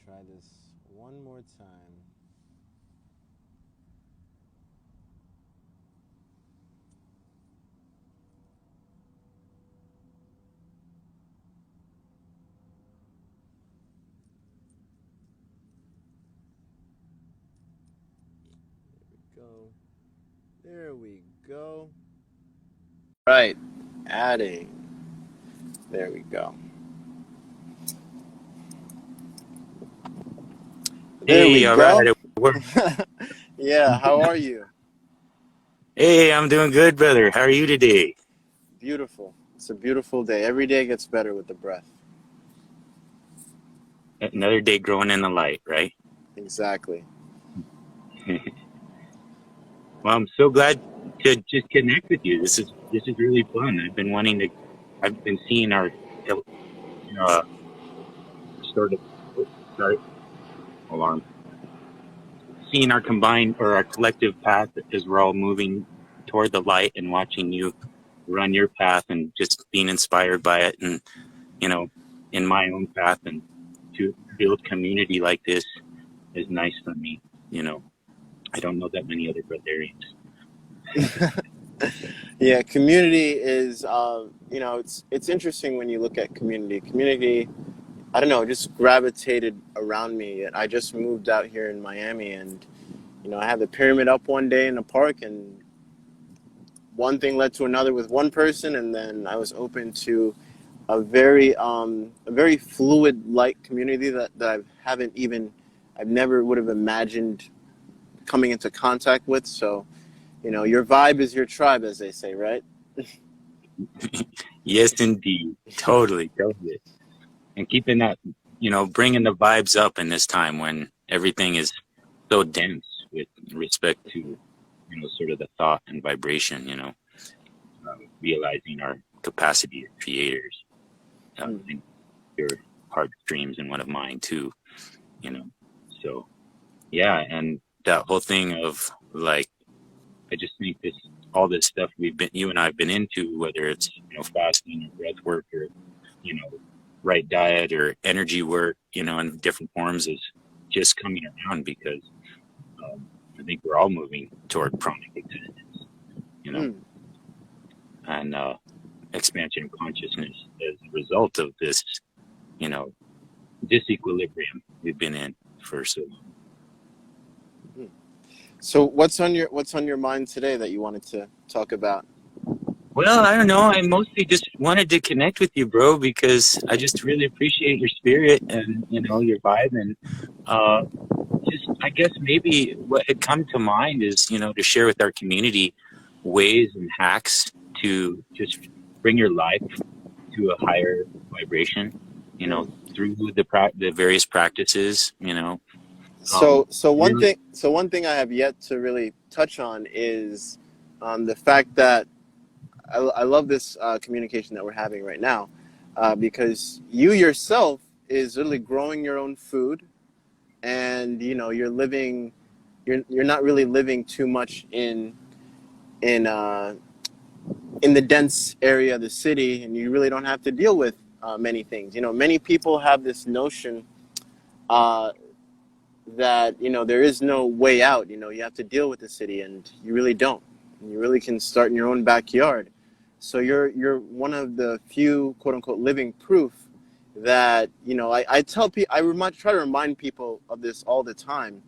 try this one more time. Go. There we go. Right. Adding. There we go. There we Hey, all right. go. We're, Yeah, how are you? hey, I'm doing good, brother. How are you today? Beautiful. It's a beautiful day. Every day gets better with the breath. Another day growing in the light, right? Exactly. Well, I'm so glad to just connect with you. This is really fun. I've been seeing our uh, sort of sorry, alarm, seeing our combined or our collective path as we're all moving toward the light and watching you run your path and just being inspired by it, and you know, in my own path, and to build community like this is nice for me. You know, I don't know that many other breatharians. Yeah, community is, it's interesting when you look at community. Community, I don't know, just gravitated around me. I just moved out here in Miami, and I had the pyramid up one day in the park, and one thing led to another with one person, and then I was open to a very fluid light community that I've never would have imagined coming into contact with. So, your vibe is your tribe, as they say, right? Yes, indeed. Totally, totally. And keeping that, bringing the vibes up in this time when everything is so dense with respect to, sort of the thought and vibration, realizing our capacity as creators, Mm. and your heart dreams and one of mine too, you know. So, yeah. And that whole thing of like, I just think all this stuff you and I have been into, whether it's, fasting or breath work or, right diet or energy work, in different forms is just coming around because I think we're all moving toward chronic existence, you know, Mm. and expansion of consciousness as a result of this, you know, disequilibrium we've been in for so long. Mm. So, what's on your mind today that you wanted to talk about? Well, I don't know. I mostly just wanted to connect with you, bro, because I just really appreciate your spirit and, your vibe. And uh, just, I guess maybe what had come to mind is, to share with our community ways and hacks to just bring your life to a higher vibration, Mm. through the various practices, So one really. thing, I have yet to really touch on is the fact that I love this communication that we're having right now, because you yourself is literally growing your own food, and you're not really living too much in uh, in the dense area of the city, and you really don't have to deal with many things. Many people have this notion uh, that there is no way out. You have to deal with the city, and you really don't. You really can start in your own backyard. So you're one of the few quote unquote living proof that I tell people, try to remind people of this all the time,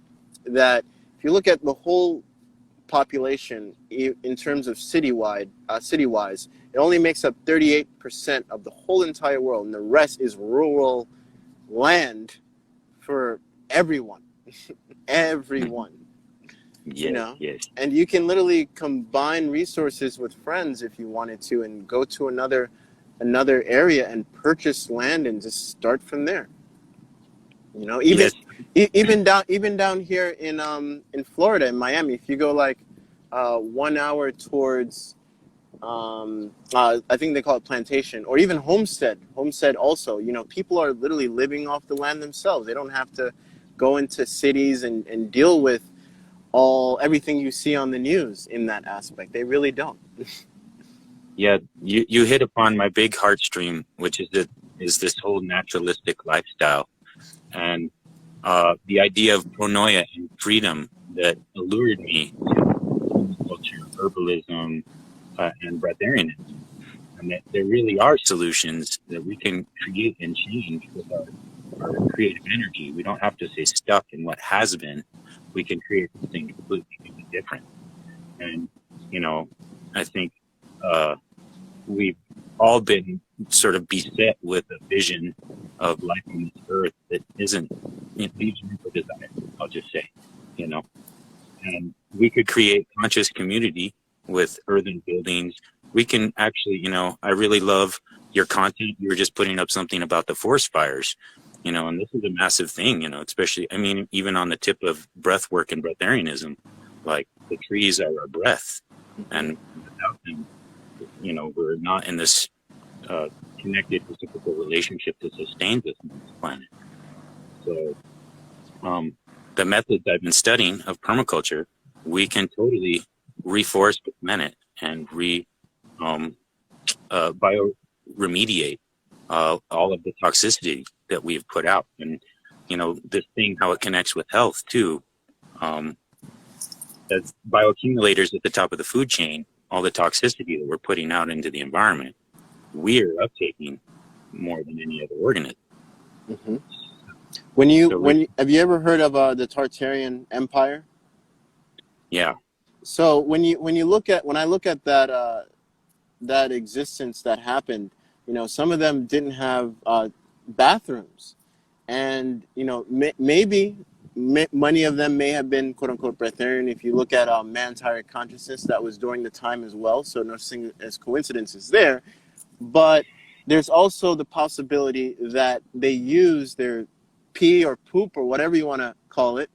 that if you look at the whole population in terms of city-wise, it only makes up 38% of the whole entire world, and the rest is rural land for everyone. Everyone, you Yes, know. yes. And you can literally combine resources with friends if you wanted to, and go to another area and purchase land and just start from there. Even Yes. even down here in Florida, in Miami, if you go like 1 hour towards I think they call it plantation, or even homestead also, people are literally living off the land themselves. They don't have to go into cities and deal with everything you see on the news in that aspect. They really don't. Yeah, you hit upon my big heartstream, which is this whole naturalistic lifestyle. And the idea of pronoia and freedom that allured me to permaculture, herbalism, and breatharianism, and that there really are solutions that we can create and change with our creative energy. We don't have to stay stuck in what has been. We can create something completely different. And, you know, I think we've all been sort of beset with a vision of life on this earth that isn't, it leaves room for desire, I'll just say, you know. And we could create conscious community with earthen buildings. We can actually, you know, I really love your content. You were just putting up something about the forest fires, you know, and this is a massive thing, you know, especially, I mean, even on the tip of breath work and breatharianism, like the trees are our breath. And without them, you know, we're not in this connected reciprocal relationship that sustains us on this planet. So the methods I've been studying of permaculture, we can totally reforest the planet and bioremediate all of the toxicity that we've put out. And, you know, this thing, how it connects with health too, as bioaccumulators at the top of the food chain, all the toxicity that we're putting out into the environment, we're uptaking more than any other organism. Mm-hmm. Have you ever heard of the Tartarian Empire? Yeah. So when I look at that existence that happened, you know, some of them didn't have bathrooms, and you know, maybe many of them may have been quote unquote breatharian. If you look at man's higher consciousness, that was during the time as well. So no thing as coincidences there, but there's also the possibility that they use their pee or poop or whatever you want to call it,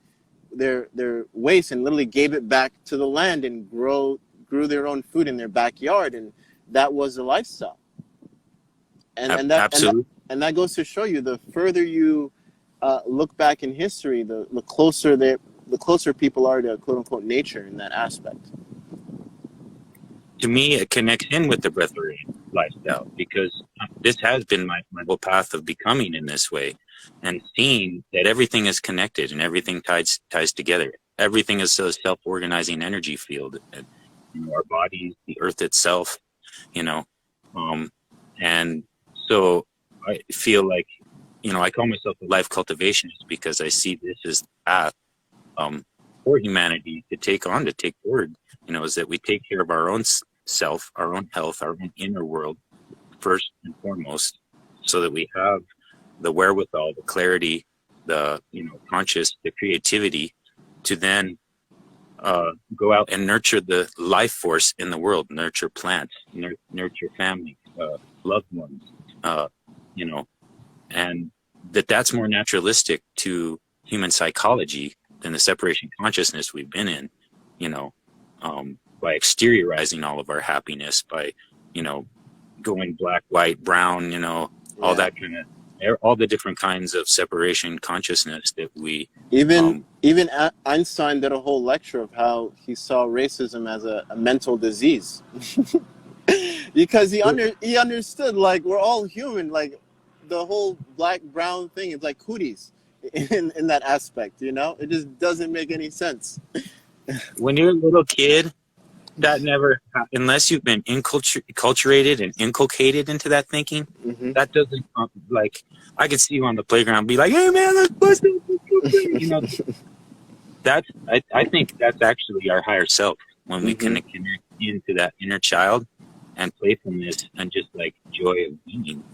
their waste, and literally gave it back to the land and grew their own food in their backyard, and that was a lifestyle. And that goes to show you, the further you look back in history, the closer people are to quote unquote nature in that aspect. To me, it connects in with the breatharian lifestyle, because this has been my whole path of becoming in this way, and seeing that everything is connected and everything ties together. Everything is a self-organizing energy field, and, you know, our bodies, the earth itself, you know, and so I feel like, you know, I call myself a life cultivationist because I see this as the path for humanity to take forward, you know, is that we take care of our own self, our own health, our own inner world first and foremost, so that we have the wherewithal, the clarity, the, you know, the creativity to then go out and nurture the life force in the world, nurture plants, nurture family, loved ones, you know, and that's more naturalistic to human psychology than the separation consciousness we've been in, you know, by exteriorizing all of our happiness, by, you know, going black, white, brown, you know, all that kind of, all the different kinds of separation consciousness that we... Even Einstein did a whole lecture of how he saw racism as a mental disease. Because he understood, like, we're all human, like the whole black brown thing is like cooties in that aspect, you know. It just doesn't make any sense. When you're a little kid, that never, unless you've been enculturated and inculcated into that thinking, that doesn't, like, I could see you on the playground and be like, hey man, let's pussy, you know. That's, I think that's actually our higher self, when we can connect into that inner child and playfulness and just like joy of being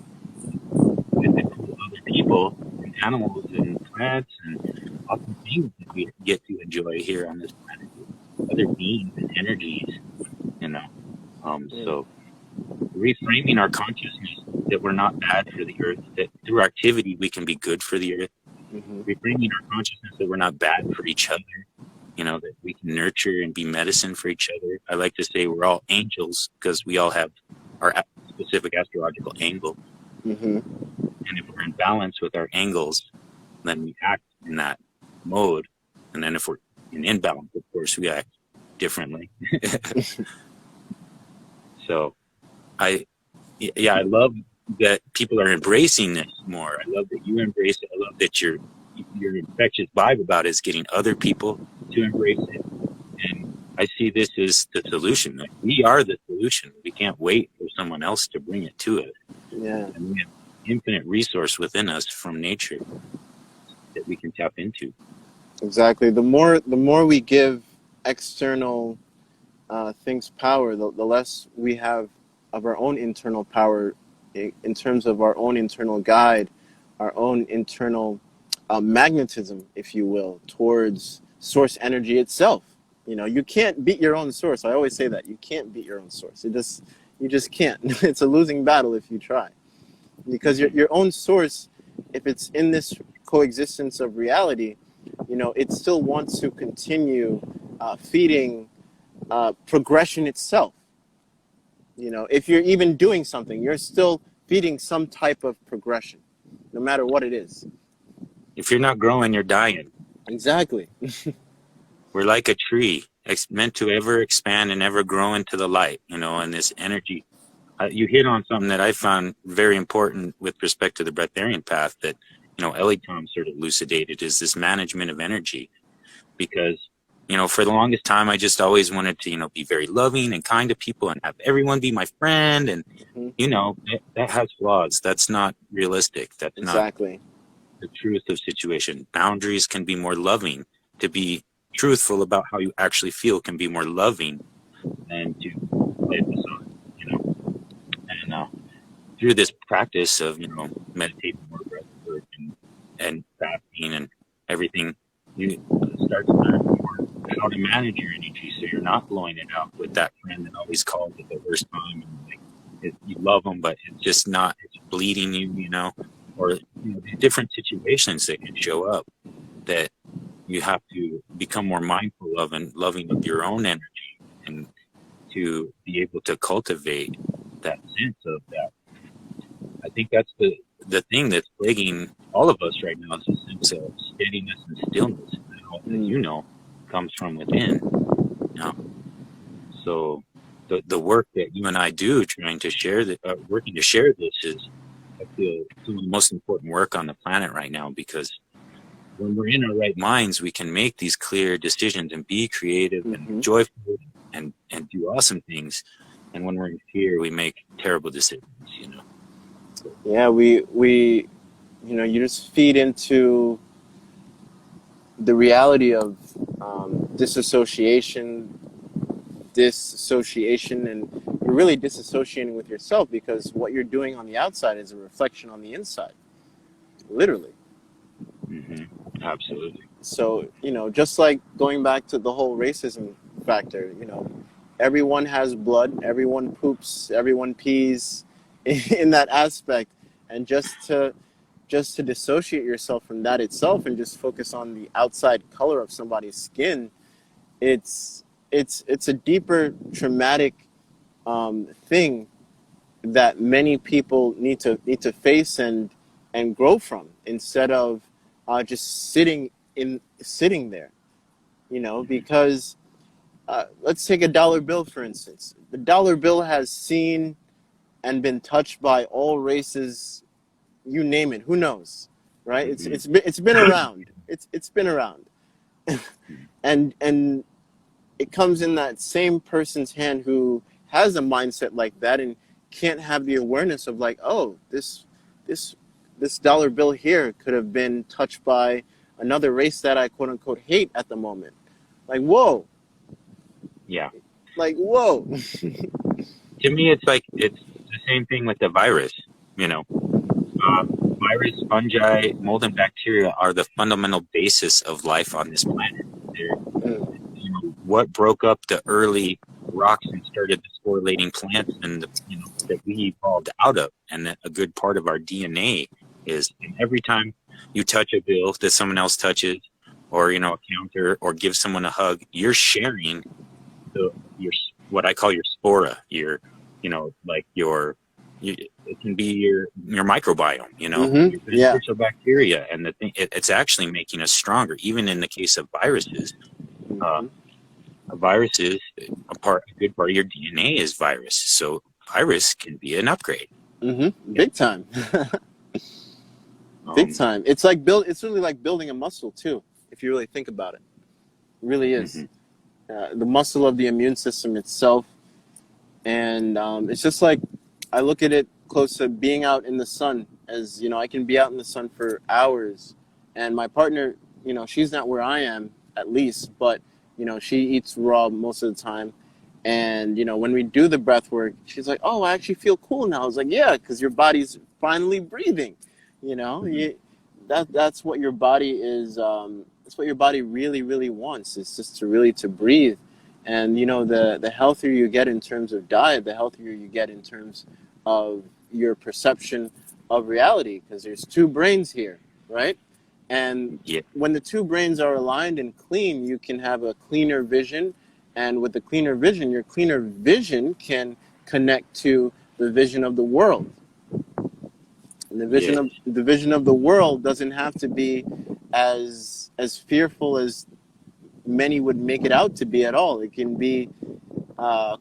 with other people and animals and plants and awesome things that we get to enjoy here on this planet, other beings and energies, you know. So reframing our consciousness that we're not bad for the earth, that through activity we can be good for the earth, reframing our consciousness that we're not bad for each other, you know, that we can nurture and be medicine for each other. I like to say we're all angels because we all have our specific astrological angle. And if we're in balance with our angles, then we act in that mode. And then if we're in imbalance, of course, we act differently. So I love that people are embracing this more. I love that you embrace it. I love that you're your infectious vibe about it is getting other people to embrace it. And I see this as the solution. Like, we are the solution. We can't wait for someone else to bring it to us. Yeah. And we have infinite resource within us from nature that we can tap into. Exactly. The more we give external things power, the less we have of our own internal power in terms of our own internal guide, our own internal magnetism, if you will, towards source energy itself. You know, you can't beat your own source. I always say that. You can't beat your own source. You just can't. It's a losing battle if you try. Because your own source, if it's in this coexistence of reality, you know, it still wants to continue feeding progression itself. You know, if you're even doing something, you're still feeding some type of progression, no matter what it is. If you're not growing, you're dying. Exactly. We're like a tree, meant to ever expand and ever grow into the light, you know, and this energy. You hit on something that I found very important with respect to the breatharian path that, you know, Ellie Tom sort of elucidated, is this management of energy. Because, you know, for the longest time, I just always wanted to, you know, be very loving and kind to people and have everyone be my friend. And, you know, that has flaws. That's not realistic. That's exactly not the truth of situation. Boundaries can be more loving. To be truthful about how you actually feel can be more loving than to play the song, you know. And through this practice of, you know, meditating, more breath work and fasting and everything, you start to learn more how to manage your energy so you're not blowing it out with that friend that always calls at the worst time. And like, you love them, but it's just not, it's bleeding you, you know, or, you know, these different situations that can show up that you have to become more mindful of and loving of your own energy, and to be able to cultivate that sense of that. I think that's the thing that's plaguing all of us right now, is a sense of steadiness and stillness. And you know, comes from within. You know? So the work that you and I do, trying to share working to share this, is, I feel, some of the most important work on the planet right now, because when we're in our right minds, we can make these clear decisions and be creative and joyful and do awesome things. And when we're in fear, we make terrible decisions, you know. Yeah, we you know, you just feed into the reality of disassociation, and you're really disassociating with yourself, because what you're doing on the outside is a reflection on the inside, literally. Absolutely. So, you know, just like going back to the whole racism factor, you know, everyone has blood, everyone poops, everyone pees in that aspect. And just to dissociate yourself from that itself and just focus on the outside color of somebody's skin, it's a deeper traumatic thing that many people need to face and grow from, instead of just sitting there, you know. Because let's take a dollar bill, for instance. The dollar bill has seen and been touched by all races, you name it. Who knows, right? It's been around. It's been around, and it comes in that same person's hand who has a mindset like that and can't have the awareness of, like, oh, this dollar bill here could have been touched by another race that I quote unquote hate at the moment. Like, whoa. Yeah. Like, whoa. To me, it's like, it's the same thing with the virus, you know. Virus, fungi, mold, and bacteria are the fundamental basis of life on this planet. You know, what broke up the early rocks and started the sporulating plants, and you know, that we evolved out of, and that a good part of our DNA is. And every time you touch a bill that someone else touches, or, you know, a counter, or give someone a hug, you're sharing your, what I call your spora, your, you know, like it can be your microbiome, you know, your beneficial bacteria, and the thing, it's actually making us stronger. Even in the case of viruses, a virus is a good part of your DNA is virus, so virus can be an upgrade. Big time. Big Um, time. It's really like building a muscle too, if you really think about it. It really is. mhm. The muscle of the immune system itself. And it's just like I look at it close to being out in the sun. As you know, I can be out in the sun for hours, and my partner, you know, she's not where I am at least, but you know, she eats raw most of the time. And you know, when we do the breath work, she's like, "Oh, I actually feel cool now." I was like, "Yeah, because your body's finally breathing." You know, Mhm. that's what your body is. That's what your body really wants. It's just to breathe. And you know, the healthier you get in terms of diet, the healthier you get in terms of your perception of reality, because there's two brains here, right? And Yeah, when the two brains are aligned and clean, you can have a cleaner vision. And with the cleaner vision, your cleaner vision can connect to the vision of the world. And yeah, the vision of the world doesn't have to be as fearful as many would make it out to be at all. It can be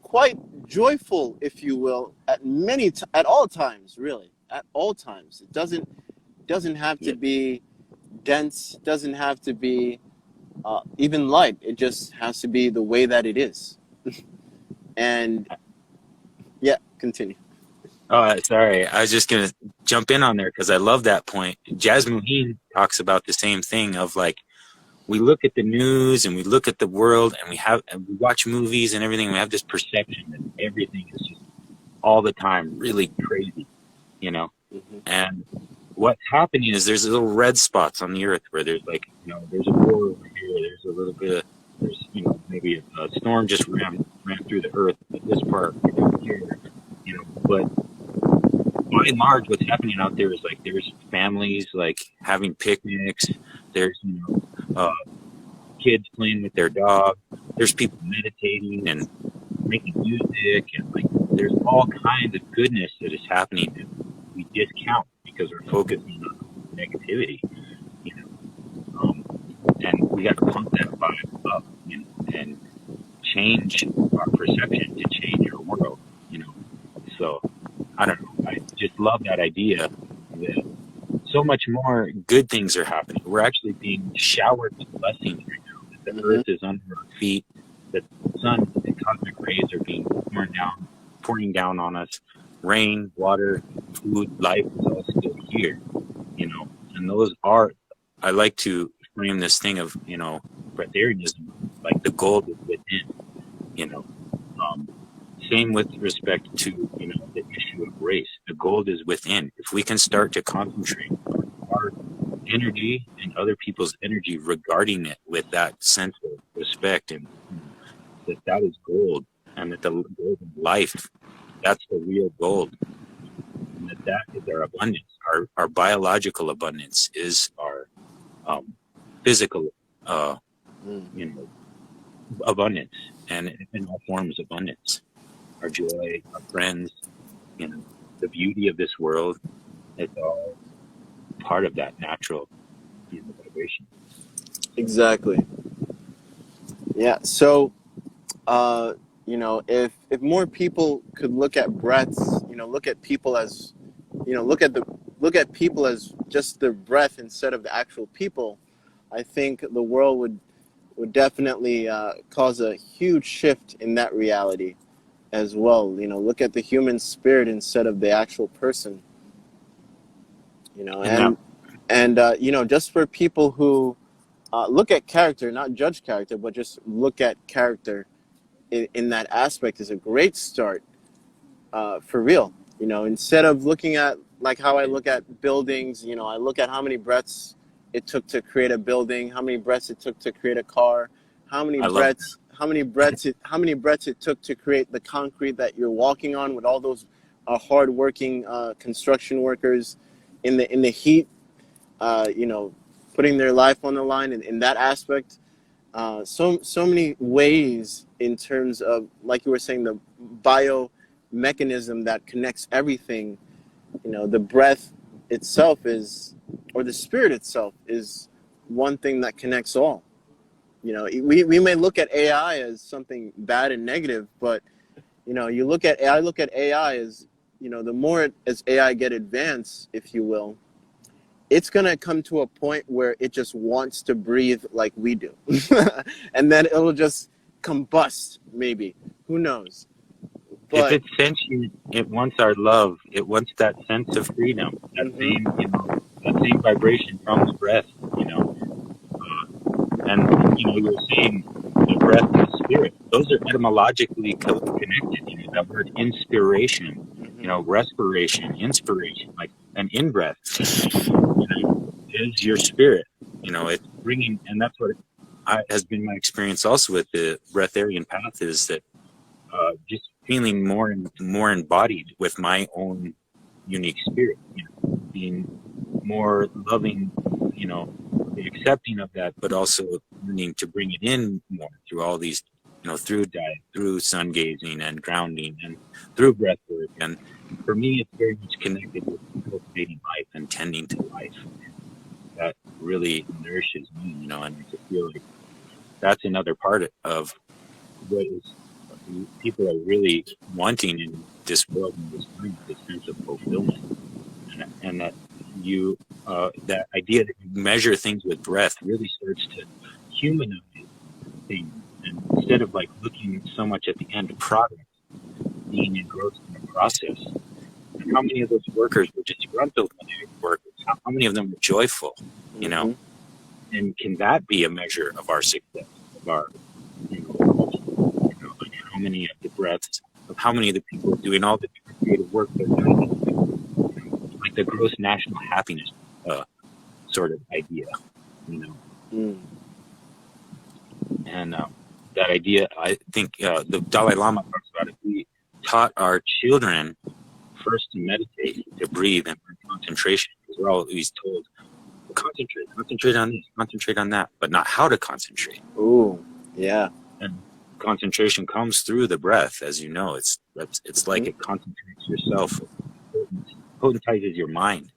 quite joyful, if you will, at all times. Really, at all times. It doesn't have to yeah. be dense. Doesn't have to be even light. It just has to be the way that it is. And yeah, continue. Sorry, I was just gonna jump in on there because I love that point. Jasmine talks about the same thing of like we look at the news and we look at the world and we watch movies and everything. And we have this perception that everything is just all the time really crazy, you know. Hmm. And what's happening is there's little red spots on the earth where there's like there's a war over here. There's a little bit of there's maybe a storm just ran through the earth at this part down here, but by and large, what's happening out there is like there's families like having picnics. There's uh, kids playing with their dog. There's people meditating and making music, and like there's all kinds of goodness that is happening that we discount because we're focusing on negativity. You and we got to pump that vibe up, and change our perception to change our world. You know, so I don't know. I just love that idea that so much more good things are happening. We're actually being showered with blessings right now. That the Hmm. earth is under our feet. That the sun and cosmic rays are being pouring down on us. Rain, water, food, life is all still here. And those are. I like to frame this thing of breatharianism like the gold is within. You know, um, same with respect to the issue of race. The gold is within. If we can start to concentrate on our energy and other people's energy regarding it with that sense of respect, and that is gold, and that the gold of life, that's the real gold, and that is our abundance. Our biological abundance is our physical uh, you know abundance, and in all forms of abundance. Our joy, our friends, you know, the beauty of this world, it's all part of that natural vibration. So, Exactly. Yeah. So you know, if more people could look at breaths, you know, look at people as, you know, look at people as just the breath instead of the actual people, I think the world would definitely cause a huge shift in that reality as well. You know, look at the human spirit instead of the actual person. You know, and that, and you know, just for people who look at character, not judge character, but just look at character in that aspect is a great start for real. You know, instead of looking at like how I look at buildings, you know, I look at how many breaths it took to create a building, how many breaths it took to create a car, I love how many breaths it took to create the concrete that you're walking on with all those hardworking construction workers in the heat, you know, putting their life on the line in that aspect. So many ways in terms of, like you were saying, the bio mechanism that connects everything. You know, the breath itself is, or the spirit itself is one thing that connects all. You know, we may look at AI as something bad and negative, but you know, I look at AI as, you know, the more as AI get advanced, if you will, it's going to come to a point where it just wants to breathe like we do. And then it'll just combust, maybe. Who knows? If But it's sentient, it wants our love. It wants that sense of freedom, that mhm, same, that same vibration from the breath, and you're saying the breath and the spirit; those are etymologically connected. That word inspiration, mhm, respiration, inspiration, like an in breath, is your spirit. It's bringing, and that's what has been my experience also with the breatharian path, is that just feeling more and more embodied with my own unique spirit, being more loving, accepting of that, but also learning to bring it in more through all these, through diet, through sun gazing and grounding, and through breath work. And for me, it's very much connected with cultivating life and tending to life. That really nourishes me, and I just feel like that's another part of what is people are really wanting in this world and this time, this sense of fulfillment, and that that idea that you measure things with breath really starts to humanize things, and instead of like looking so much at the end product, being engrossed in the process. And how many of those workers were disgruntled when they worked? How many of them were joyful? You know, mhm. and can that be a measure of our success, of our, like how many of the breaths, of how many of the people doing all the different creative work they're doing, like the gross national happiness sort of idea, you know. Mm. And that idea, I think the Dalai Lama talks about it. We taught our children first to meditate, to breathe, and concentration, because we're always told, concentrate on this, concentrate on that, but not how to concentrate. Ooh, yeah. And concentration comes through the breath, as you know. It's like Mhm. it concentrates yourself, potentizes your mind.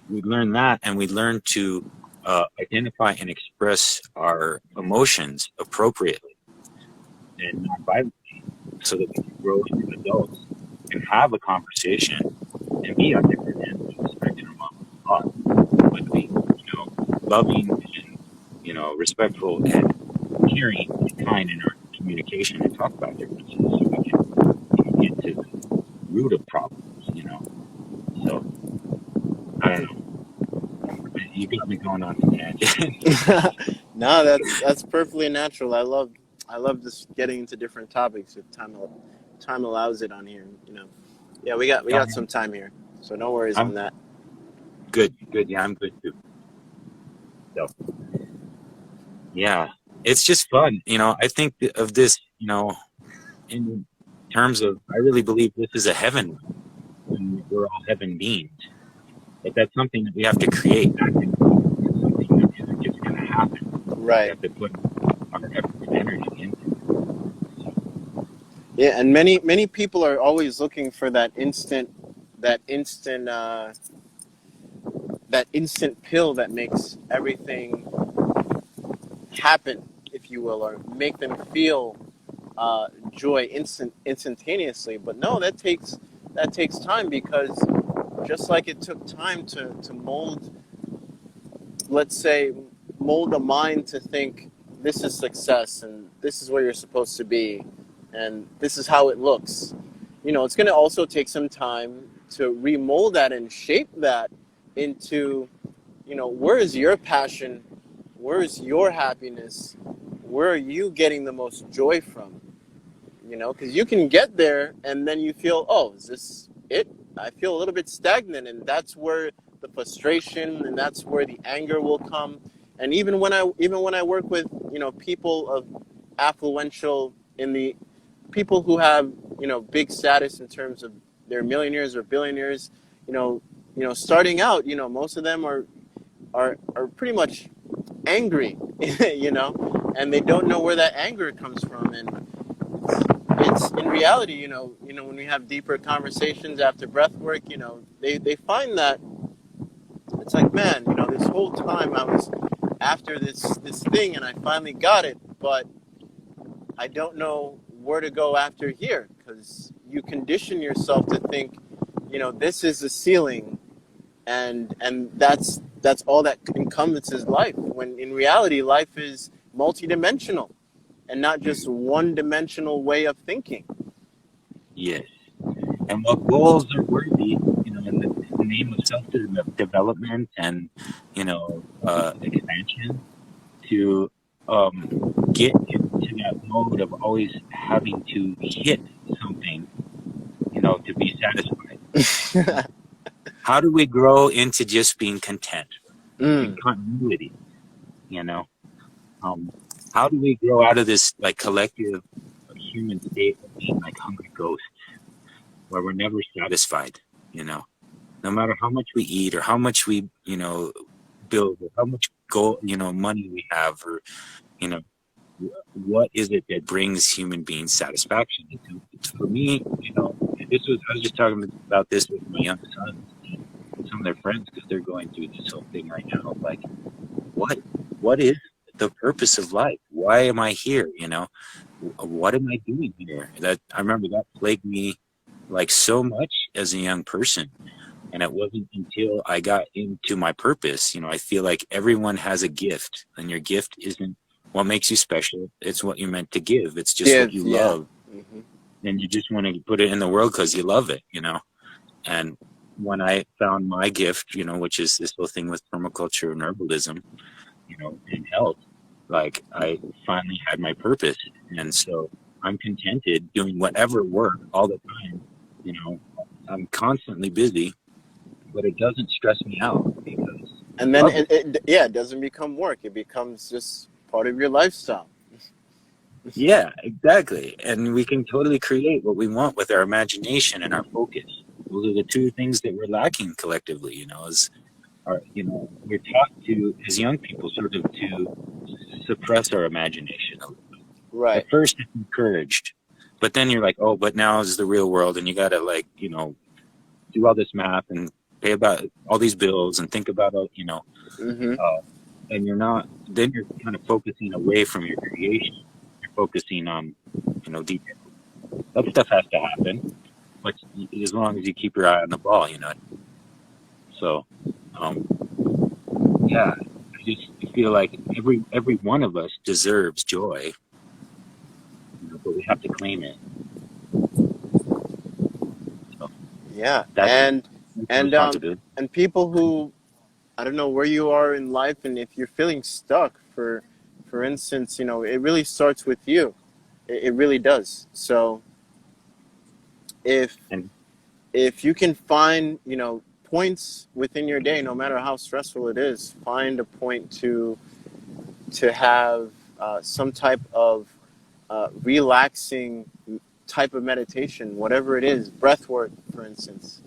We learn that, and we learn to identify and express our emotions appropriately and not violently, so that we can grow into adults and have a conversation and be on different ends of the spectrum of thought, but be, loving and, respectful and caring and kind in our communication, and talk about differences so we can get to the root of problems. So, I don't know. You got me going on a tangent. No, that's perfectly natural. I love just getting into different topics if time allows it on here. Yeah, we got some time here, so no worries on I'm that. good. Good. Yeah, I'm good too. So, yeah, it's just fun. I think of this, in terms of, I really believe this is a heaven, and we're all heaven beings. But that's something that we have to create. It's something that isn't just going to happen. We Right. have to put our effort and energy into it. So, Yeah, and many people are always looking for that instant, that instant pill that makes everything happen, if you will, or make them feel joy instantaneously. But no, that takes time, because just like it took time to mold, let's say, mold a mind to think this is success and this is where you're supposed to be and this is how it looks. It's going to also take some time to remold that and shape that into, where is your passion? Where is your happiness? Where are you getting the most joy from? Because you can get there and then you feel, oh, is this it? I feel a little bit stagnant, and that's where the frustration and that's where the anger will come. And even when I work with people of affluential, in the people who have big status in terms of they're millionaires or billionaires, starting out, most of them are pretty much angry, and they don't know where that anger comes from. And it's in reality, when we have deeper conversations after breath work, they find that it's like, man, this whole time I was after this thing and I finally got it, but I don't know where to go after here, because you condition yourself to think, this is the ceiling, and that's all that encompasses life. When in reality, life is multidimensional and not just one-dimensional way of thinking. Yes. And what goals are worthy, in the name of self-development and, expansion, to um, get into that mode of always having to hit something, to be satisfied. How do we grow into just being content and Mm, continuity? You know, um, how do we grow out of this like collective human state of being like hungry ghosts, where we're never satisfied? No matter how much we eat or how much we, build or how much money we have, or you know, what is it that brings human beings satisfaction? For me, I was just talking about this with my young sons and some of their friends, because they're going through this whole thing right now. Like, what, what is the purpose of life? Why am I here? What am I doing here? That I remember that plagued me like so much as a young person. And it wasn't until I got into my purpose, I feel like everyone has a gift, and your gift isn't what makes you special. It's what you're meant to give. It's just what give, you yeah. love. Hmm. And you just want to put it in the world because you love it. And when I found my gift, which is this whole thing with permaculture and herbalism, and health, like I finally had my purpose. And so I'm contented doing whatever work all the time. You know, I'm constantly busy, but it doesn't stress me out because I And then love it. yeah, it doesn't become work. It becomes just part of your lifestyle. Yeah, exactly. And we can totally create what we want with our imagination and our focus. Those are the two things that we're lacking collectively, is we're taught to, as young people, sort of to suppress our imagination. At Right. first, it's encouraged, but then you're like, oh, but now is the real world, and you got to do all this math and pay about all these bills and think about Hmm. uh, and you're not. Then you're kind of focusing away from your creation. You're focusing on detail. That stuff has to happen, but as long as you keep your eye on the ball. So, um, yeah, I just feel like every one of us deserves joy, but we have to claim it. So Yeah. that's And the and um responsibility. and people who, I don't know where you are in life, and if you're feeling stuck, for instance, it really starts with you. It really does. So if And if you can find, points within your day, no matter how stressful it is, find a point to have some type of relaxing type of meditation, whatever it is, breath work, for instance,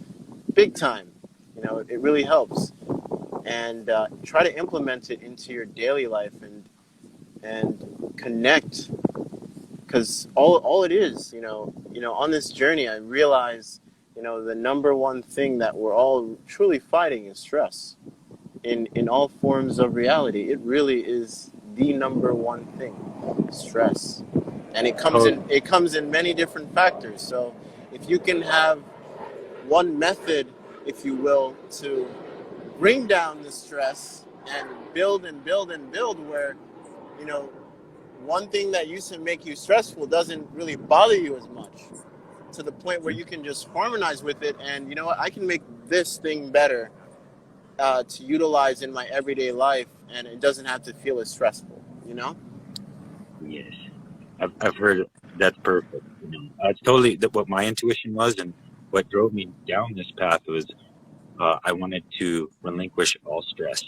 big time. It really helps, and try to implement it into your daily life, and connect, because all it is, on this journey, I realize, the number one thing that we're all truly fighting is stress. In all forms of reality, it really is the number one thing, stress, and totally. it comes in many different factors. So if you can have one method, if you will, to bring down the stress and build and build and build, where you know one thing that used to make you stressful doesn't really bother you as much, to the point where you can just harmonize with it, and you know what, I can make this thing better, to utilize in my everyday life, and it doesn't have to feel as stressful. Yes, I've heard it. That's perfect. It's totally what my intuition was, and what drove me down this path was I wanted to relinquish all stress.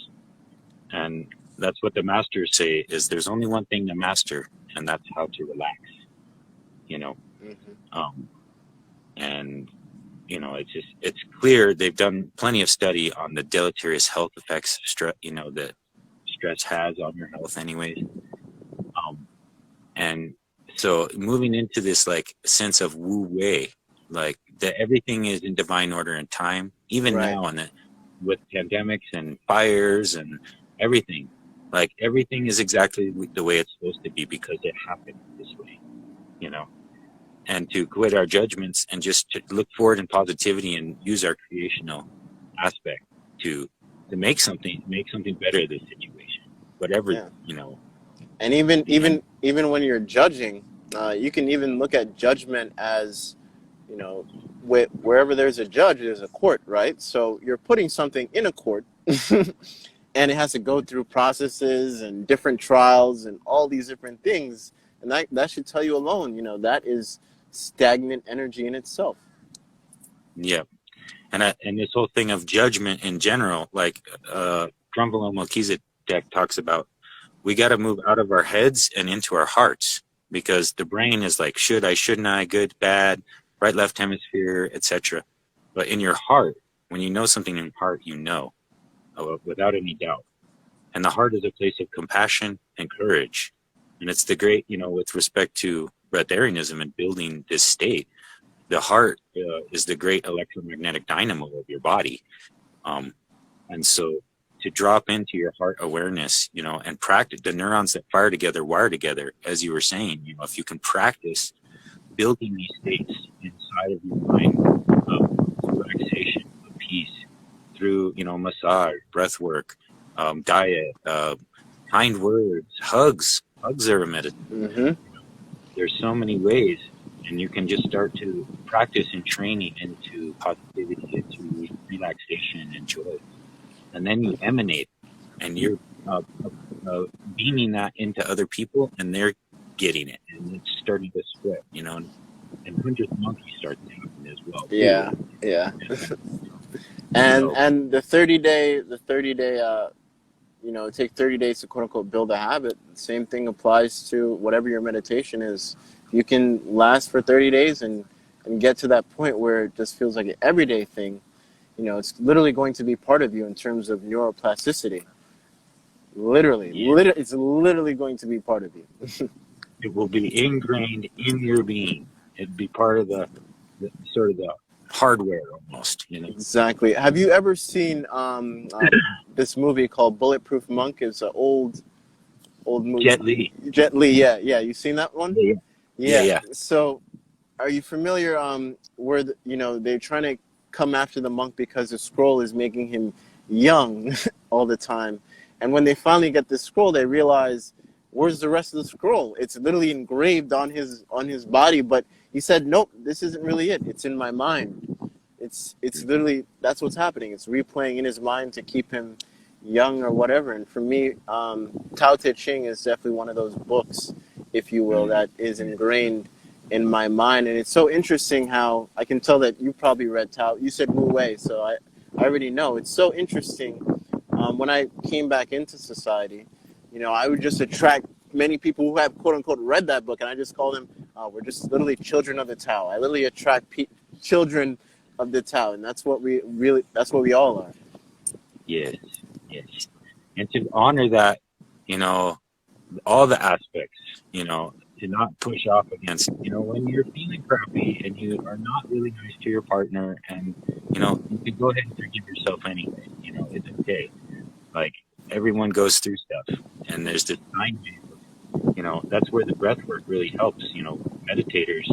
And that's what the masters say, is there's only one thing to master, and that's how to relax, you know. Hmm. Um, and it's clear they've done plenty of study on the deleterious health effects of stress, that stress has on your health anyways. Um, and so moving into this like sense of wu wei, like that everything is in divine order and time, even Right. now, and with pandemics and fires and everything, like everything is exactly the way it's supposed to be because it happened this way, you know. And to quit our judgments and just to look forward in positivity and use our creational aspect. to make something better of the situation, whatever, Yeah. you know, And even the end. when you're judging, you can even look at judgment as, you know, wherever there's a judge, there's a court, right? So you're putting something in a court, and it has to go through processes and different trials and all these different things, and that should tell you alone, you know, that is stagnant energy in itself. Yeah. And this whole thing of judgment in general, like Drumble Melchizedek talks about, we got to move out of our heads and into our hearts, because the brain is like, should I, shouldn't I, good, bad, right, left hemisphere, etc. But in your heart, when you know something in your heart, you know, without any doubt. And the heart is a place of compassion and courage. And it's the great, you know, with respect to breatharianism and building this state, the heart is the great electromagnetic dynamo of your body. And so to drop into your heart awareness, you know, and practice the neurons that fire together, wire together, as you were saying, you know, if you can practice building these states inside of your mind of relaxation, of peace, through, you know, massage, breath work, diet, kind words, hugs. Hugs are a medicine. Mm-hmm. There's so many ways, and you can just start to practice and training into positivity, into relaxation and joy. And then you emanate, and you're beaming that into other people, and they're getting it, and it's starting to spread, you know, and hundreds of monkeys start to happen as well. Yeah, Too. yeah. And And the 30-day, you know, take 30 days to quote unquote build a habit. The same thing applies to whatever your meditation is. You can last for 30 days and get to that point where it just feels like an everyday thing. You know, it's literally going to be part of you in terms of neuroplasticity. Literally, yeah, it's literally going to be part of you. it will be ingrained in your being. It'd be part of the sort of the hardware almost, you know. Exactly. Have you ever seen this movie called Bulletproof Monk? It's an old movie. Jet Li. Jet Li, yeah, yeah. You seen that one? Yeah, yeah, Yeah. yeah. So, are you familiar where you know they're trying to come after the monk because the scroll is making him young all the time, and when they finally get the scroll, they realize where's the rest of the scroll? It's literally engraved on his body, but he said, nope, this isn't really it. It's in my mind. It's literally that's what's happening. It's replaying in his mind to keep him young or whatever. And for me, Tao Te Ching is definitely one of those books, if you will, that is ingrained in my mind. And it's so interesting how I can tell that you probably read Tao. You said Wu Wei, so I already know. It's so interesting. When I came back into society, you know, I would just attract many people who have quote unquote read that book, and I just call them, we're just literally children of the Tao. I literally attract children of the Tao, and that's what that's what we all are. Yes, yes. And to honor that, you know, all the aspects, you know, to not push off against, you know, when you're feeling crappy and you are not really nice to your partner, and, you know, you can go ahead and forgive yourself anyway. You know, it's okay. Like, everyone goes through stuff, and there's this time, you know, that's where the breath work really helps. You know, meditators,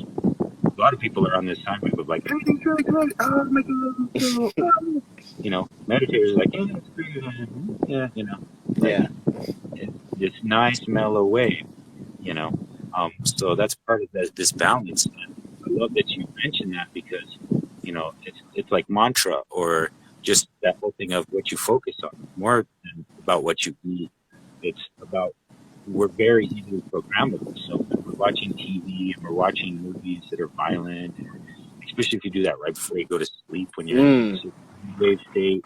a lot of people are on this time wave of like, everything's really good. Oh my God. Oh. You know, meditators are like, yeah, it's good. Yeah, you know, like, Yeah. this nice mellow wave, you know. So that's part of this balance. And I love that you mentioned that, because, you know, it's like mantra, or just that whole thing of what you focus on, more than about what you eat. It's about, we're very easily programmable. So when we're watching TV and we're watching movies that are violent, especially if you do that right before you go to sleep, when you're in a wave state,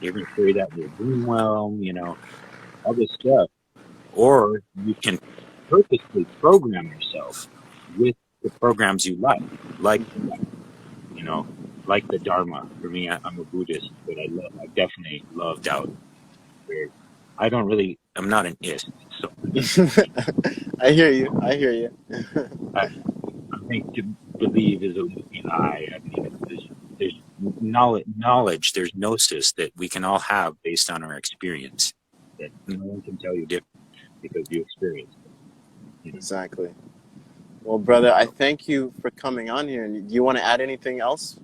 you're going to carry that in your dream realm, you know, all this stuff. Or you can purposely program yourself with the programs you like, you know, like the Dharma. For me, I'm a Buddhist, but I definitely love Taoism. Where I'm not an ist. So I hear you. I hear you. I think to believe is a little bit high. I mean, there's knowledge, there's gnosis that we can all have based on our experience, that no one can tell you different because you experienced it. You know? Exactly. Well, brother, I thank you for coming on here. And do you want to add anything else?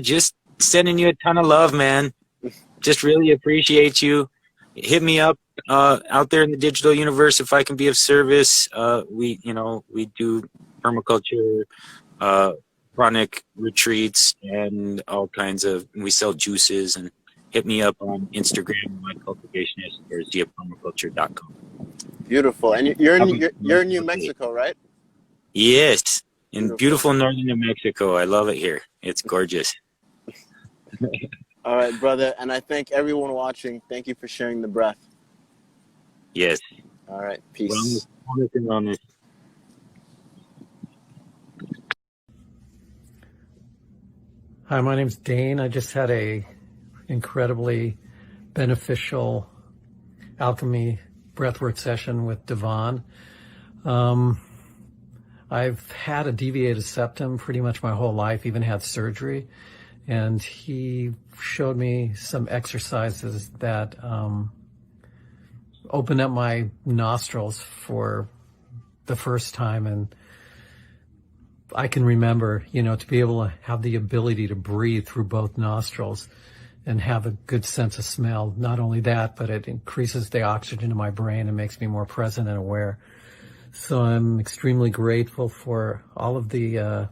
Just sending you a ton of love, man. just really appreciate you. Hit me up out there in the digital universe if I can be of service. We do permaculture, chronic retreats, and all kinds of. We sell juices, and hit me up on Instagram, mycultivationist, or ziapermaculture.com. Beautiful. And you're in New Mexico, right? Yes, in beautiful northern New Mexico. I love it here. It's gorgeous. All right, brother. And I thank everyone watching. Thank you for sharing the breath. Yes. All right. Peace. Wellness. Hi, my name's Dane. I just had a incredibly beneficial alchemy breathwork session with Devon. I've had a deviated septum pretty much my whole life, even had surgery. And he showed me some exercises that opened up my nostrils for the first time. And I can remember, to be able to have the ability to breathe through both nostrils and have a good sense of smell. Not only that, but it increases the oxygen in my brain and makes me more present and aware. So I'm extremely grateful for all of the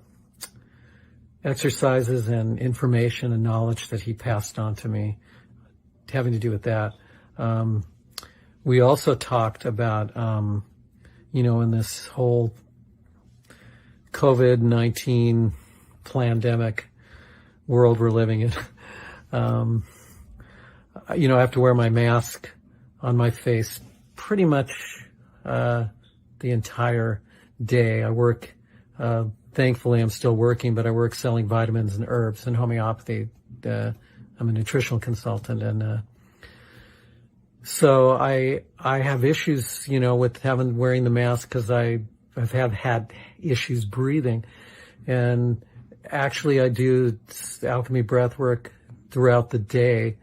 exercises and information and knowledge that he passed on to me having to do with that. We also talked about, in this whole COVID-19 pandemic world we're living in, I have to wear my mask on my face pretty much the entire day. I work, thankfully I'm still working, but I work selling vitamins and herbs and homeopathy. I'm a nutritional consultant, and so I have issues, with wearing the mask because I've had issues breathing. And actually I do alchemy breath work throughout the day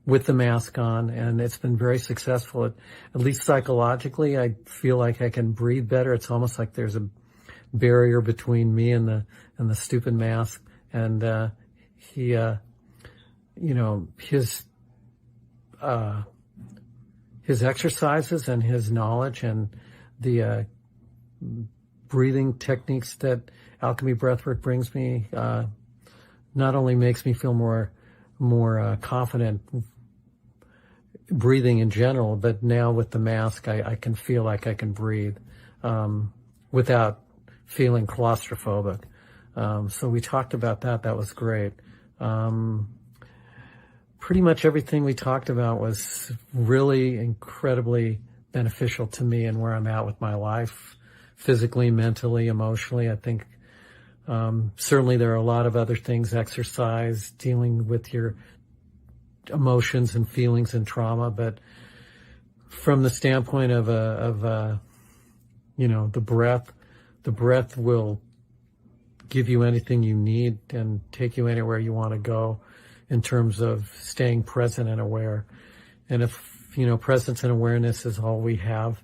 with the mask on, and it's been very successful. At least psychologically, I feel like I can breathe better. It's almost like there's a barrier between me and the stupid mask. And he, his exercises and his knowledge and the breathing techniques that alchemy breathwork brings me not only makes me feel more confident breathing in general, but now with the mask, I can feel like I can breathe without feeling claustrophobic. So we talked about that. That was great. Pretty much everything we talked about was really incredibly beneficial to me and where I'm at with my life, physically, mentally, emotionally. I think certainly there are a lot of other things, exercise, dealing with your emotions and feelings and trauma, but from the standpoint of the breath will give you anything you need and take you anywhere you want to go in terms of staying present and aware. And if presence and awareness is all we have,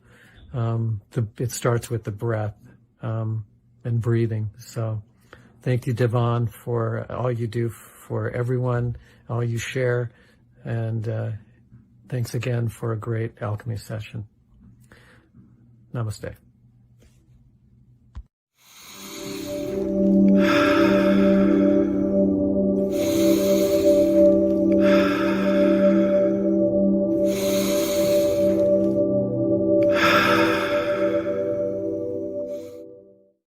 it starts with the breath and breathing. So thank you, Devon, for all you do for everyone, all you share, and thanks again for a great alchemy session. Namaste.